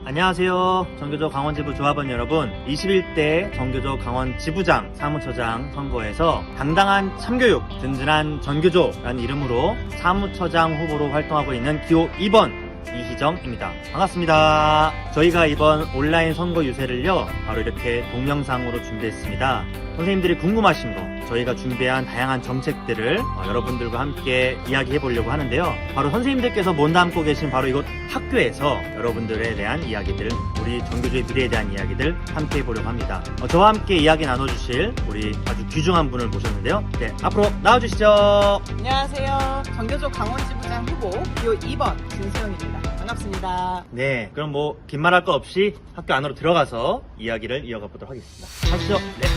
안녕하세요. 정교조 강원지부 조합원 여러분, 21대 정교조 강원지부장 사무처장 선거에서 당당한 참교육, 든든한 전교조라는 이름으로 사무처장 후보로 활동하고 있는 기호 2번 이희정입니다. 반갑습니다. 저희가 이번 온라인 선거 유세를요, 바로 이렇게 동영상으로 준비했습니다. 선생님들이 궁금하신 거, 저희가 준비한 다양한 정책들을 여러분들과 함께 이야기해 보려고 하는데요. 바로 선생님들께서 몸담고 계신 바로 이곳 학교에서 여러분들에 대한 이야기들, 우리 전교조의 미래에 대한 이야기들 함께 해보려고 합니다. 저와 함께 이야기 나눠주실 우리 아주 귀중한 분을 모셨는데요. 네, 앞으로 나와주시죠. 안녕하세요. 정교조 강원지부장 후보 기호 2번 김수영입니다. 반갑습니다. 네, 그럼 뭐 긴 말 할 거 없이 학교 안으로 들어가서 이야기를 이어가 보도록 하겠습니다. 가시죠. 네.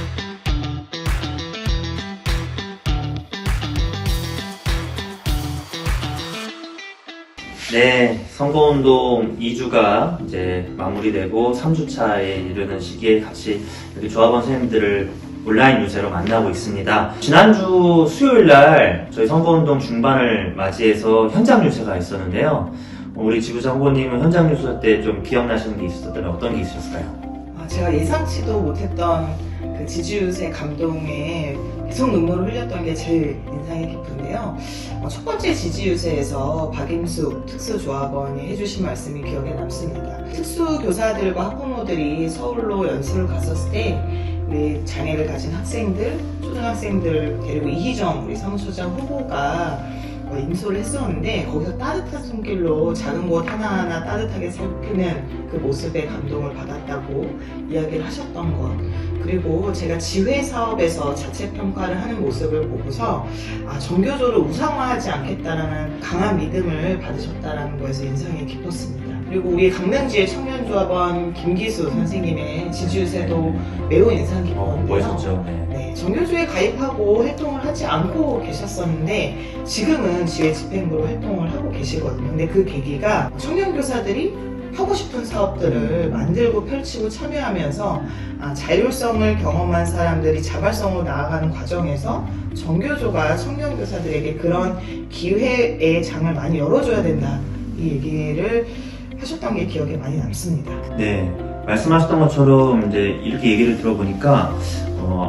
네, 선거운동 2주가 이제 마무리되고 3주차에 이르는 시기에 같이 여기 조합원 선생님들을 온라인 유세로 만나고 있습니다. 지난주 수요일날 저희 선거운동 중반을 맞이해서 현장 유세가 있었는데요. 우리 지부장 후보님은 현장 유세 때 좀 기억나시는 게 있었다면 어떤 게 있으셨을까요? 제가 예상치도 못했던 그 지지유세 감동에 계속 눈물을 흘렸던 게 제일 인상이 깊은데요. 첫 번째 지지유세에서 박임숙 특수조합원이 해주신 말씀이 기억에 남습니다. 특수교사들과 학부모들이 서울로 연수를 갔었을 때 우리 장애를 가진 학생들, 초등학생들 데리고 이희정 우리 사무처장 후보가 인솔을 했었는데 거기서 따뜻한 손길로 작은 곳 하나하나 따뜻하게 살피는 그 모습에 감동을 받았다고 이야기를 하셨던 것, 그리고 제가 지회 사업에서 자체 평가를 하는 모습을 보고서 정교조를 우상화하지 않겠다라는 강한 믿음을 받으셨다라는 거에서 인상이 깊었습니다. 그리고 우리 강릉지의 청년조합원 김기수 선생님의 지지유세도 매우 인상 깊었는데요. 멋있었죠. 네, 정교조에 가입하고 활동을 하지 않고 계셨었는데 지금은 지회 집행부로 활동을 하고 계시거든요. 근데 그 계기가 청년교사들이 하고 싶은 사업들을 만들고 펼치고 참여하면서 자율성을 경험한 사람들이 자발성으로 나아가는 과정에서 정교조가 청년교사들에게 그런 기회의 장을 많이 열어줘야 된다, 이 얘기를 하셨던 게 기억에 많이 남습니다. 네, 말씀하셨던 것처럼 이제 이렇게 얘기를 들어보니까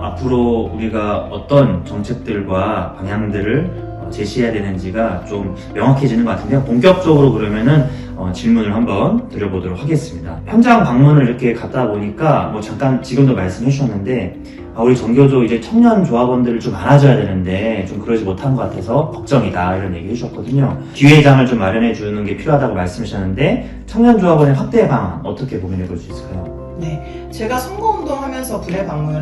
앞으로 우리가 어떤 정책들과 방향들을 제시해야 되는지가 좀 명확해지는 것 같은데요. 본격적으로 그러면은 질문을 한번 드려보도록 하겠습니다. 현장 방문을 이렇게 갔다 보니까 잠깐 지금도 말씀해 주셨는데 우리 정교조 이제 청년 조합원들을 좀 안아줘야 되는데 좀 그러지 못한 것 같아서 걱정이다, 이런 얘기 해주셨거든요. 기회장을 좀 마련해 주는 게 필요하다고 말씀하셨는데 청년 조합원의 확대 방안 어떻게 고민해 볼 수 있을까요? 네, 제가 선거운동 하면서 부대 방문을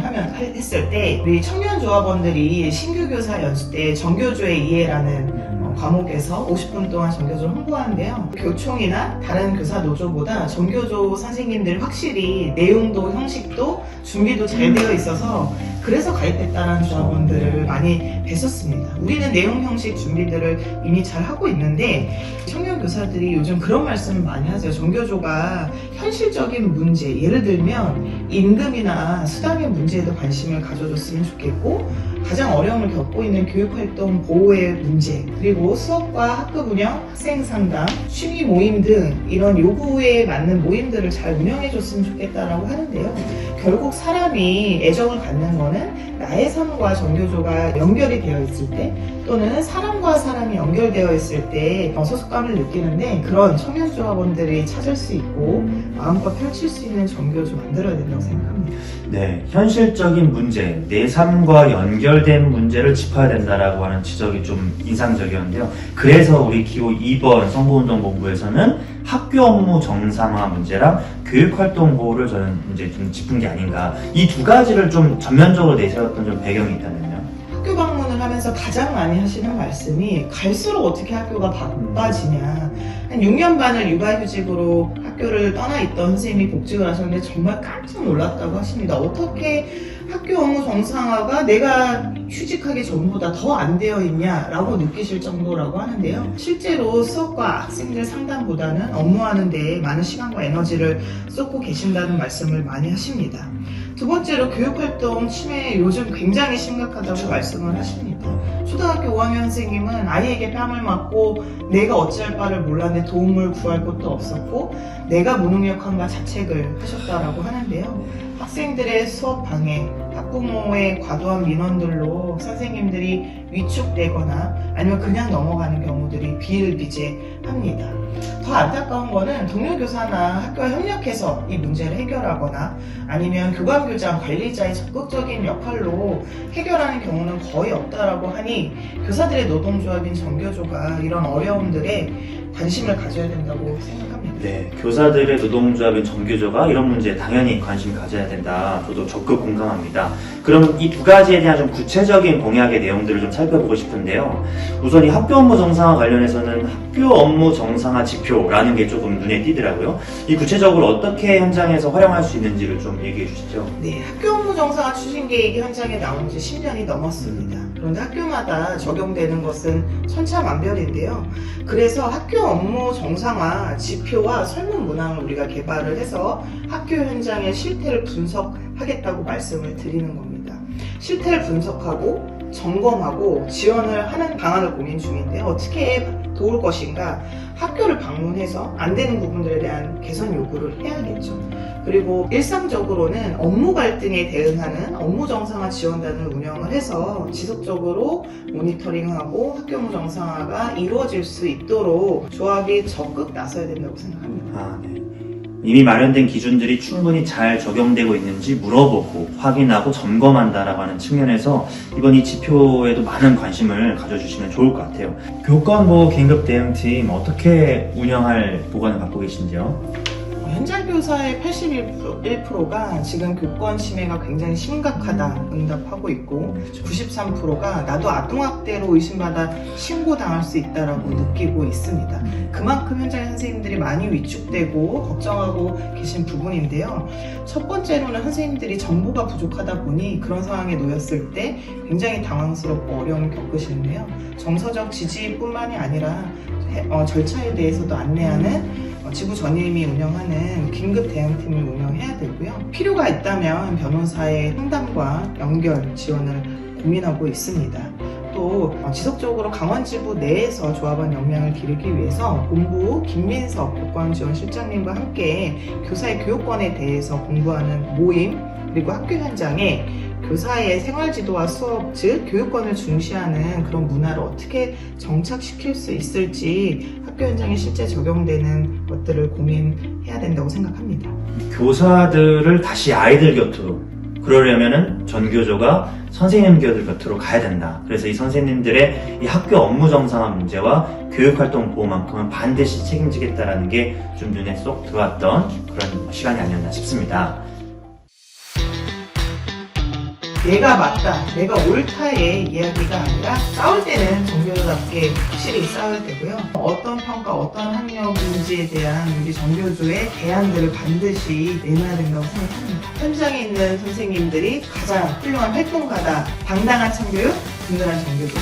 했을 때 우리 청년조합원들이 신규교사 연수 때 정교조의 이해라는 과목에서 50분 동안 정교조를 홍보하는데요. 교총이나 다른 교사 노조보다 정교조 선생님들이 확실히 내용도 형식도 준비도 잘 되어 있어서 그래서 가입했다는 조합원들을 많이 뵀었습니다. 우리는 내용 형식 준비들을 이미 잘 하고 있는데 청년 교사들이 요즘 그런 말씀을 많이 하세요. 정교조가 현실적인 문제, 예를 들면 임금이나 수당의 문제에도 관심을 가져줬으면 좋겠고, 가장 어려움을 겪고 있는 교육활동 보호의 문제, 그리고 수업과 학급 운영, 학생 상담, 취미 모임 등 이런 요구에 맞는 모임들을 잘 운영해줬으면 좋겠다라고 하는데요. 결국 사람이 애정을 갖는 거는 나의 삶과 정교조가 연결이 되어 있을 때, 또는 사람과 사람이 연결되어 있을 때 소속감을 느끼는데, 그런 청년조합원들이 찾을 수 있고 마음껏 펼칠 수 있는 정교조 만들어야 된다고 생각합니다. 네, 현실적인 문제, 내 삶과 연결된 문제를 짚어야 된다라고 하는 지적이 좀 인상적이었는데요. 그래서 우리 기호 2번 선거운동본부에서는 학교 업무 정상화 문제랑 교육활동 보호를 저는 이제 좀 짚은 게 아닌가. 이 두 가지를 좀 전면적으로 내세웠던 좀 배경이 있다면요. 학교 방문을 하면서 가장 많이 하시는 말씀이 갈수록 어떻게 학교가 바빠지냐. 한 6년 반을 육아휴직으로 학교를 떠나 있던 선생님이 복직을 하셨는데 정말 깜짝 놀랐다고 하십니다. 어떻게 학교 업무 정상화가 내가 휴직하기 전보다 더 안 되어 있냐라고 느끼실 정도라고 하는데요. 실제로 수업과 학생들 상담보다는 업무하는 데에 많은 시간과 에너지를 쏟고 계신다는 말씀을 많이 하십니다. 두 번째로 교육활동 침해 요즘 굉장히 심각하다고 말씀을 하십니다. 합니다. 초등학교 5학년 선생님은 아이에게 뺨을 맞고 내가 어찌할 바를 몰랐는데 도움을 구할 곳도 없었고 내가 무능력한가 자책을 하셨다라고 하는데요. 학생들의 수업 방해, 학부모의 과도한 민원들로 선생님들이 위축되거나 아니면 그냥 넘어가는 경우들이 비일비재합니다. 더 안타까운 거는 동료 교사나 학교와 협력해서 이 문제를 해결하거나 아니면 교감교장 관리자의 적극적인 역할로 해결하는 경우는 거의 없다라고 하니 교사들의 노동조합인 전교조가 이런 어려움들에 관심을 가져야 된다고 생각합니다. 네, 교사들의 노동조합인 전교조가 이런 문제에 당연히 관심 가져야 된다. 저도 적극 공감합니다. 그럼 이 두 가지에 대한 좀 구체적인 공약의 내용들을 좀 살펴보고 싶은데요. 우선 이 학교 업무 정상화 관련해서는 학교 업무 정상화 지표라는 게 조금 눈에 띄더라고요. 이 구체적으로 어떻게 현장에서 활용할 수 있는지를 좀 얘기해 주시죠. 네, 학교 업무 정상화 추진 계획이 현장에 나온 지 10년이 넘었습니다. 그런데 학교마다 적용되는 것은 천차만별인데요. 그래서 학교 업무 정상화 지표와 설문 문항을 우리가 개발을 해서 학교 현장의 실태를 분석하겠다고 말씀을 드리는 겁니다. 실태를 분석하고 점검하고 지원을 하는 방안을 고민 중인데 어떻게 도울 것인가, 학교를 방문해서 안 되는 부분들에 대한 개선 요구를 해야겠죠. 그리고 일상적으로는 업무 갈등에 대응하는 업무 정상화 지원단을 운영을 해서 지속적으로 모니터링하고 학교 업무 정상화가 이루어질 수 있도록 조합이 적극 나서야 된다고 생각합니다. 네. 이미 마련된 기준들이 충분히 잘 적용되고 있는지 물어보고 확인하고 점검한다라고 하는 측면에서 이번 이 지표에도 많은 관심을 가져주시면 좋을 것 같아요. 교권보호 긴급 대응팀 어떻게 운영할 보관을 갖고 계신지요? 현장 교사의 81%가 지금 교권 침해가 굉장히 심각하다 응답하고 있고 93%가 나도 아동학대로 의심받아 신고당할 수 있다라고 느끼고 있습니다. 그만큼 현장의 선생님들이 많이 위축되고 걱정하고 계신 부분인데요. 첫 번째로는 선생님들이 정보가 부족하다 보니 그런 상황에 놓였을 때 굉장히 당황스럽고 어려움을 겪으시는데요. 정서적 지지뿐만이 아니라 절차에 대해서도 안내하는 지부 전임이 운영하는 긴급 대응팀을 운영해야 되고요. 필요가 있다면 변호사의 상담과 연결 지원을 고민하고 있습니다. 또 지속적으로 강원지부 내에서 조합원 역량을 기르기 위해서 본부 김민석 교권지원실장님과 함께 교사의 교육권에 대해서 공부하는 모임, 그리고 학교 현장에 교사의 생활지도와 수업, 즉 교육권을 중시하는 그런 문화를 어떻게 정착시킬 수 있을지 학교 현장에 실제 적용되는 것들을 고민해야 된다고 생각합니다. 교사들을 다시 아이들 곁으로, 그러려면은 전교조가 선생님 곁으로 가야 된다. 그래서 이 선생님들의 이 학교 업무 정상화 문제와 교육활동 보호만큼은 반드시 책임지겠다라는 게 좀 눈에 쏙 들어왔던 그런 시간이 아니었나 싶습니다. 내가 맞다, 내가 옳다의 이야기가 아니라 싸울 때는 전교조답게 확실히 싸워야 되고요. 어떤 평가, 어떤 학력인지에 대한 우리 전교조의 대안들을 반드시 내놔야 된다고 생각합니다. 현장에 있는 선생님들이 가장 훌륭한 활동가다. 당당한 참교육, 든든한 전교조.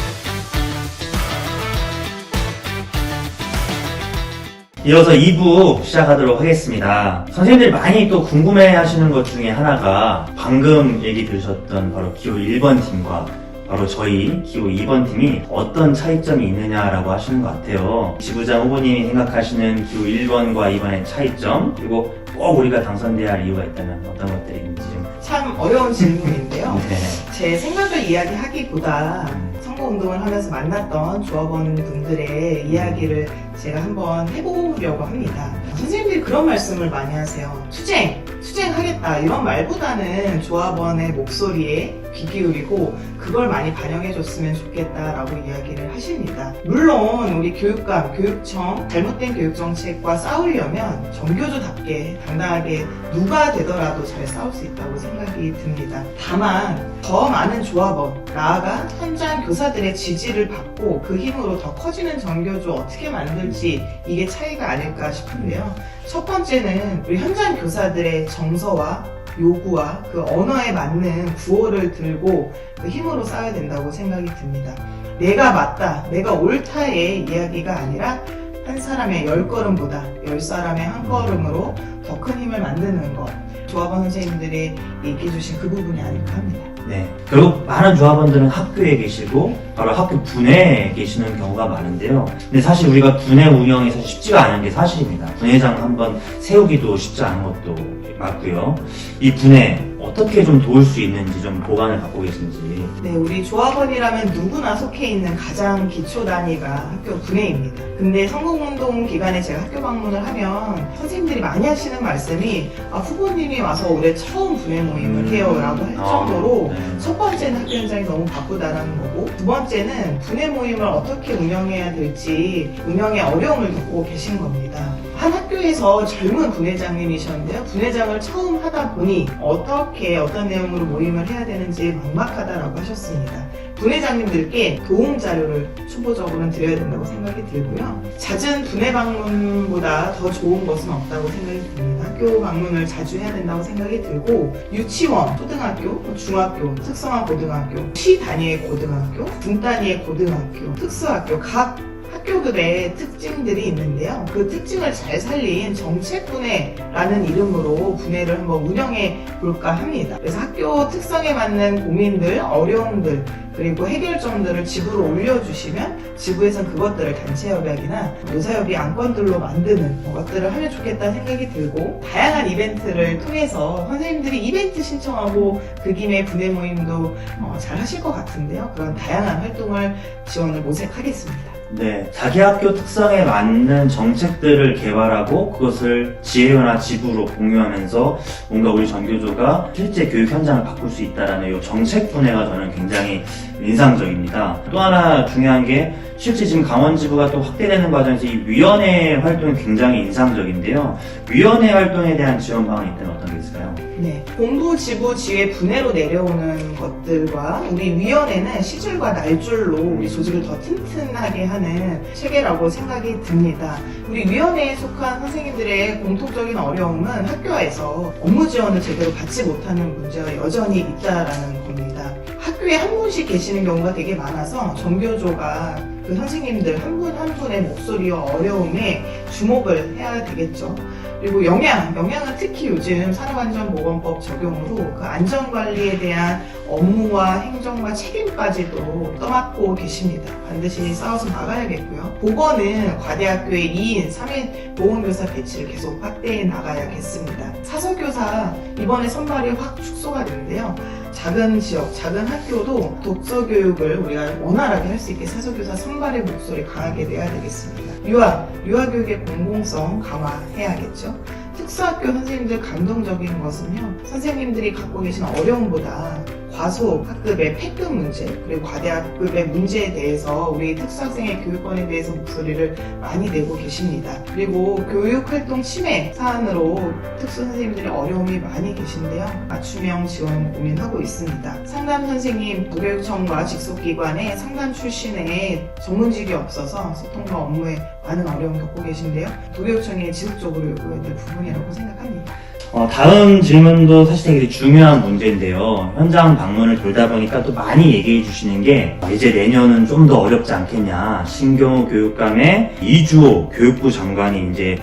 이어서 2부 시작하도록 하겠습니다. 선생님들이 많이 또 궁금해 하시는 것 중에 하나가 방금 얘기 들으셨던 바로 기호 1번 팀과 바로 저희 기호 2번 팀이 어떤 차이점이 있느냐라고 하시는 것 같아요. 지부장 후보님이 생각하시는 기호 1번과 2번의 차이점, 그리고 꼭 우리가 당선돼야 할 이유가 있다면 어떤 것들이 있는지 참 어려운 질문인데요. 네. 제 생각을 이야기하기보다 선거운동을 하면서 만났던 조합원분들의 이야기를 제가 한번 해보려고 합니다. 선생님들이 그런 말씀을 많이 하세요. 투쟁하겠다 이런 말보다는 조합원의 목소리에 귀 기울이고 그걸 많이 반영해줬으면 좋겠다라고 이야기를 하십니다. 물론 우리 교육감, 교육청 잘못된 교육정책과 싸우려면 전교조답게 당당하게 누가 되더라도 잘 싸울 수 있다고 생각이 듭니다. 다만 더 많은 조합원, 나아가 현장 교사들의 지지를 받고 그 힘으로 더 커지는 전교조 어떻게 만들지, 이게 차이가 아닐까 싶은데요. 첫 번째는 우리 현장 교사들의 정서와 요구와 그 언어에 맞는 구호를 들고 그 힘으로 싸워야 된다고 생각이 듭니다. 내가 맞다, 내가 옳다의 이야기가 아니라 한 사람의 10걸음보다 10사람의 한 걸음으로 더 큰 힘을 만드는 것, 조합원 선생님들이 얘기해 주신 그 부분이 아닐까 합니다. 네. 결국 많은 조합원들은 학교에 계시고 바로 학교 분회에 계시는 경우가 많은데요. 근데 사실 우리가 분회 운영이 사실 쉽지가 않은 게 사실입니다. 분회장 한번 세우기도 쉽지 않은 것도 맞고요. 이 분회 어떻게 좀 도울 수 있는지 좀 보관을 갖고 계신지. 네, 우리 조합원이라면 누구나 속해 있는 가장 기초 단위가 학교 분회입니다. 근데 선거운동 기간에 제가 학교 방문을 하면 선생님들이 많이 하시는 말씀이 후보님이 와서 올해 처음 분회 모임을 해요 라고 할 정도로 네. 첫 번째는 학교 현장이 너무 바쁘다라는 거고, 두 번째는 분회 모임을 어떻게 운영해야 될지 운영에 어려움을 겪고 계신 겁니다. 한 학교에서 젊은 분회장님이셨는데요. 분회장을 처음 하다 보니 어떤 내용으로 모임을 해야 되는지 막막하다라고 하셨습니다. 분회장님들께 도움 자료를 초보적으로는 드려야 된다고 생각이 들고요. 잦은 분회 방문보다 더 좋은 것은 없다고 생각이 듭니다. 학교 방문을 자주 해야 된다고 생각이 들고, 유치원, 초등학교, 중학교, 특성화 고등학교, 시 단위의 고등학교, 군 단위의 고등학교, 특수학교, 각 학교들의 특징들이 있는데요. 그 특징을 잘 살린 정책분회라는 이름으로 분회를 한번 운영해 볼까 합니다. 그래서 학교 특성에 맞는 고민들, 어려움들, 그리고 해결점들을 지부로 올려주시면 지부에서는 그것들을 단체협약이나 노사협의 안건들로 만드는 것들을 하면 좋겠다는 생각이 들고, 다양한 이벤트를 통해서 선생님들이 이벤트 신청하고 그 김에 분회 모임도 잘 하실 것 같은데요. 그런 다양한 활동을 지원을 모색하겠습니다. 네, 자기 학교 특성에 맞는 정책들을 개발하고 그것을 지회나 지부로 공유하면서 뭔가 우리 전교조가 실제 교육 현장을 바꿀 수 있다는 이 정책 분해가 저는 굉장히 인상적입니다. 또 하나 중요한 게 실제 지금 강원지부가 또 확대되는 과정에서 이 위원회 활동이 굉장히 인상적인데요. 위원회 활동에 대한 지원 방안이 있다면 어떤 게 있을까요? 네, 본부, 지부, 지회 분회로 내려오는 것들과 우리 위원회는 시줄과 날줄로 우리 조직을 더 튼튼하게 하는 체계라고 생각이 듭니다. 우리 위원회에 속한 선생님들의 공통적인 어려움은 학교에서 업무 지원을 제대로 받지 못하는 문제가 여전히 있다라는 겁니다. 학교에 한 분씩 계시는 경우가 되게 많아서 전교조가 그 선생님들 한 분 한 분의 목소리와 어려움에 주목을 해야 되겠죠. 그리고 영양은 특히 요즘 산업안전보건법 적용으로 그 안전관리에 대한 업무와 행정과 책임까지도 떠맡고 계십니다. 반드시 싸워서 나가야겠고요. 보건은 과대학교의 2인, 3인 보건교사 배치를 계속 확대해 나가야겠습니다. 사서교사 이번에 선발이 확 축소가 되는데요. 작은 지역, 작은 학교도 독서 교육을 우리가 원활하게 할 수 있게 사서교사 선발의 목소리 강하게 내야 되겠습니다. 유아교육의 공공성 강화해야겠죠. 특수학교 선생님들 감동적인 것은요, 선생님들이 갖고 계신 어려움보다 과소 학급의 폐급 문제, 그리고 과대학급의 문제에 대해서 우리 특수학생의 교육권에 대해서 목소리를 많이 내고 계십니다. 그리고 교육활동 침해 사안으로 특수선생님들의 어려움이 많이 계신데요. 맞춤형 지원 고민하고 있습니다. 상담 선생님, 도교육청과 직속기관의 상담 출신의 전문직이 없어서 소통과 업무에 많은 어려움 겪고 계신데요. 도교육청이 지속적으로 요구해야 될 부분이라고 생각합니다. 다음 질문도 사실 되게 중요한 문제인데요. 현장 방문을 돌다 보니까 또 많이 얘기해 주시는 게 이제 내년은 좀 더 어렵지 않겠냐. 신경호 교육감의 이주호 교육부 장관이 이제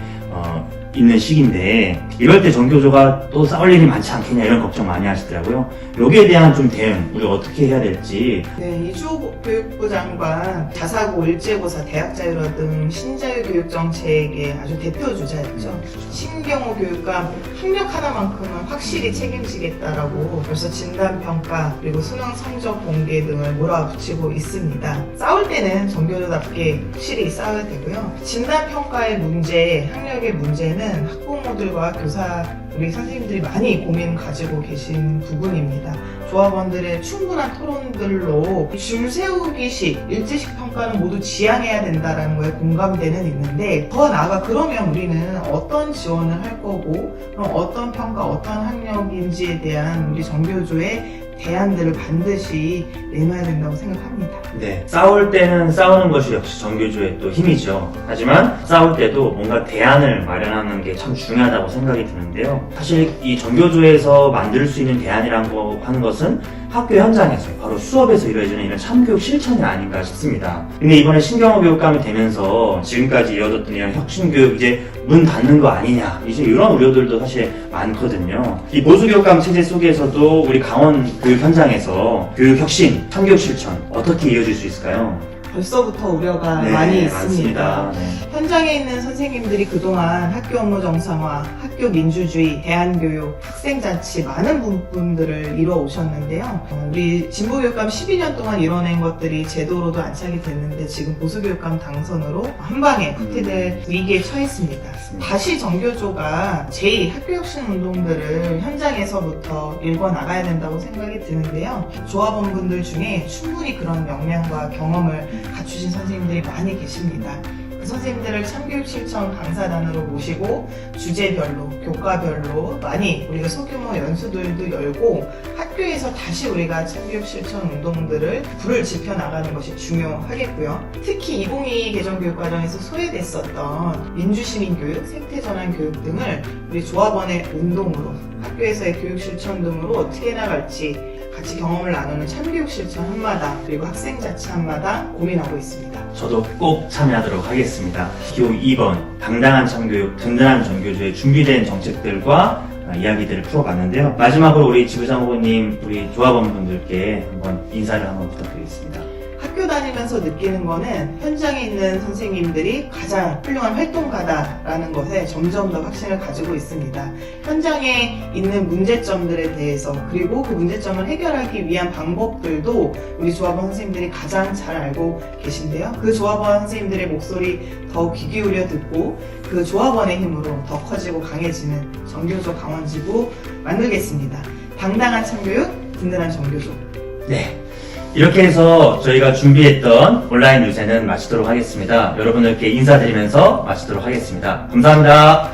있는 시기인데 이럴 때 전교조가 또 싸울 일이 많지 않겠냐 이런 걱정 많이 하시더라고요. 여기에 대한 좀 대응 우리 어떻게 해야 될지. 네, 이주호 교육부 장관 자사고, 일제고사, 대학자율화 등 신자유 교육 정책의 아주 대표 주자였죠. 신경호 교육감 학력 하나만큼은 확실히 책임지겠다라고 벌써 진단평가 그리고 수능 성적 공개 등을 몰아붙이고 있습니다. 싸울 때는 전교조답게 확실히 싸워야 되고요. 진단평가의 문제, 학력의 문제는 학부모들과 교사, 우리 선생님들이 많이 고민 가지고 계신 부분입니다. 조합원들의 충분한 토론들로 줄 세우기식, 일제식 평가는 모두 지양해야 된다는 거에 공감대는 있는데, 더 나아가 그러면 우리는 어떤 지원을 할 거고, 그럼 어떤 평가, 어떤 학력인지에 대한 우리 전교조의 대안들을 반드시 내놔야 된다고 생각합니다. 네, 싸울 때는 싸우는 것이 역시 전교조의 또 힘이죠. 하지만 싸울 때도 뭔가 대안을 마련하는 게 참 중요하다고 생각이 드는데요. 사실 이 전교조에서 만들 수 있는 대안이라고 하는 것은 학교 현장에서 바로 수업에서 이루어지는 이런 참교육 실천이 아닌가 싶습니다. 근데 이번에 신경호 교육감이 되면서 지금까지 이어졌던 이런 혁신교육 이제 문 닫는 거 아니냐 이제 이런 우려들도 사실 많거든요. 이 보수교육감 체제 속에서도 우리 강원 교육 현장에서 교육 혁신, 참교육 실천 어떻게 이어질 수 있을까요? 벌써부터 우려가 네, 많이 많습니다. 있습니다. 네. 현장에 있는 선생님들이 그동안 학교 업무 정상화, 학교 민주주의, 대안교육, 학생자치 많은 부분들을 이뤄오셨는데요. 우리 진보교육감 12년 동안 이뤄낸 것들이 제도로도 안착이 됐는데 지금 보수교육감 당선으로 한 방에 후퇴될 위기에 처했습니다. 다시 정교조가 제2학교혁신 운동들을 현장에서부터 일궈나가야 된다고 생각이 드는데요. 조합원분들 중에 충분히 그런 역량과 경험을 갖추신 선생님들이 많이 계십니다. 그 선생님들을 참교육 실천 강사단으로 모시고 주제별로, 교과별로 많이 우리가 소규모 연수들도 열고 학교에서 다시 우리가 참교육 실천 운동들을 불을 지펴나가는 것이 중요하겠고요. 특히 2022 개정교육과정에서 소외됐었던 민주시민교육, 생태전환 교육 등을 우리 조합원의 운동으로 학교에서의 교육 실천 등으로 어떻게 나갈지 같이 경험을 나누는 참교육 실천 한마당 그리고 학생자치 한마당 고민하고 있습니다. 저도 꼭 참여하도록 하겠습니다. 기호 2번 당당한 참교육, 든든한 전교조의 준비된 정책들과 이야기들을 풀어봤는데요. 마지막으로 우리 지부장 후보님, 우리 조합원분들께 한번 인사를 한번 부탁드리겠습니다. 학교 다니면서 느끼는 거는 현장에 있는 선생님들이 가장 훌륭한 활동가다라는 것에 점점 더 확신을 가지고 있습니다. 현장에 있는 문제점들에 대해서 그리고 그 문제점을 해결하기 위한 방법들도 우리 조합원 선생님들이 가장 잘 알고 계신데요. 그 조합원 선생님들의 목소리 더 귀 기울여 듣고 그 조합원의 힘으로 더 커지고 강해지는 정교조 강원지부 만들겠습니다. 당당한 참교육, 든든한 정교조. 네. 이렇게 해서 저희가 준비했던 온라인 유세는 마치도록 하겠습니다. 여러분들께 인사드리면서 마치도록 하겠습니다. 감사합니다.